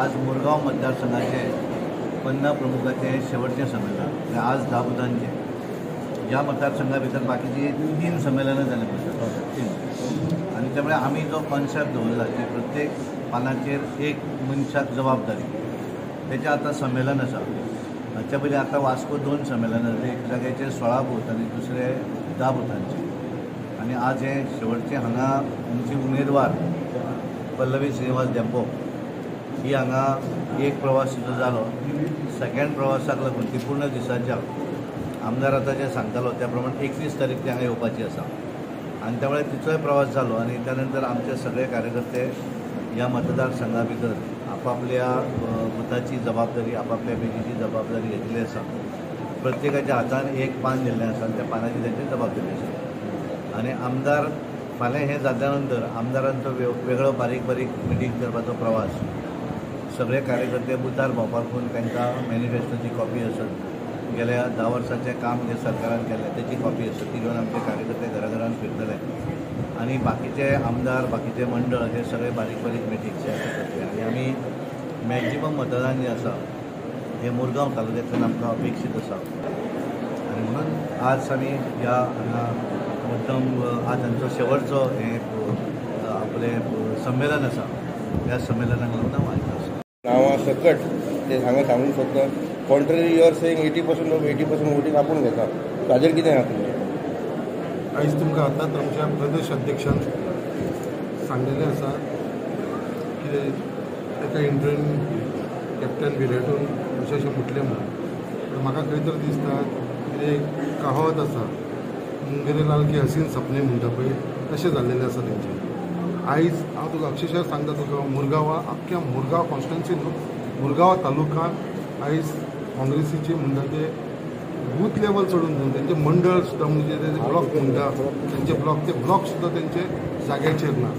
आज मुरगांव मतदारसंघाचे 50 प्रमुखाचे शेवटचे संमेलन आज 10 बुथांचे ह्या मतदारसंघा भितर बाकीची 3 संमेलनां जाले पडटात 3 आनी त्यामुळे आमी जो कॉन्सेप्ट दवरला की प्रत्येक पानाचेर एक मनशाक जबाबदारी त्याचे आता संमेलन आसा। हाच्या पयलीं आतां वास्को 2 संमेलनां जाली, एक जाग्याचेर 16 बूथ आनी दुसरे 10 बुथांचे आनी आज हे शेवटचे हांगा आमची उमेदवार पल्लवी श्रीनिवास डेंपो ही हांगा एक प्रवास तिचो जालो। सेकंड प्रवासाक लागून ती पूर्ण दिसाच्या आमदार आतां जे सांगतालो त्या प्रमाणे 31 तारीख ती हांगा येवपाची आसा आनी त्यामुळे तिचोय प्रवास जालो आनी त्यानंतर आमचे सगळे कार्यकर्ते ह्या मतदारसंघा भितर आपापल्या बुथाची जबाबदारी आपापल्या बेगीची जबाबदारी घेतली आसा। प्रत्येकाच्या हातान एक पान दिल्लें आसा आनी त्या पानाची तांची जबाबदारी आसा आनी आमदार फाल्यां हें जाल्या नंतर आमदारांचो वेगळो बारीक बारीक मिटींग करपाचो प्रवास सगळे कार्यकर्ते बुथार भोंवपाक करून तांकां मॅनिफेस्टोची कॉपी आसत गेल्या 10 वर्सांचें काम जे सरकारान केलें तेची कॉपी आसत ती घेवन आमचे कार्यकर्ते घराघरान फिरतले आनी बाकीचे आमदार बाकीचे मंडळ हे सगळे बारीक बारीक मिटींगचे करतले आनी आमी मॅक्झिमम मतदान जें आसा हें मुरगांव तालुक्यांतल्यान आमकां अपेक्षीत आसा आनी म्हणून आज आमी ह्या हांगा मुद्दम आज आमचो शेवटचो हें आपलें संमेलन आसा ह्या संमेलनाक लागून हांव आयिल्लो आसा। नांवां सकट ते हांगा सांगूंक सोदता कॉन्ट्ररी युआर सेईंग 80% लोक 80% वोटींग आपूण घेता ताजेर कितें आहा तुमचें? आयज तुमकां आतांच आमच्या प्रदेश अध्यक्षान सांगलेलें आसा की एका इंटरव्यून कॅप्टन विराटून अशें म्हटलें म्हणून पण म्हाका खंय तर दिसता की एक कहावत आसा मुंगेरे लाल की हसीन सपने म्हणटा पळय तशें जाल्लेलें आसा तेंचें। आयज हांव तुका अक्षरशः सांगता तुका मुरगांवा आख्ख्या मुरगांव कॉन्स्टिट्युन्सी न्हू मुरगांव तालुक्यान आयज काँग्रेसीचे म्हणटा ते बूथ लेवल चडून जावन तेंचे मंडळ सुद्दां म्हणजे ते ब्लॉक म्हणटा तेंचे ब्लॉक सुद्दां तेंचे जाग्याचेर ना।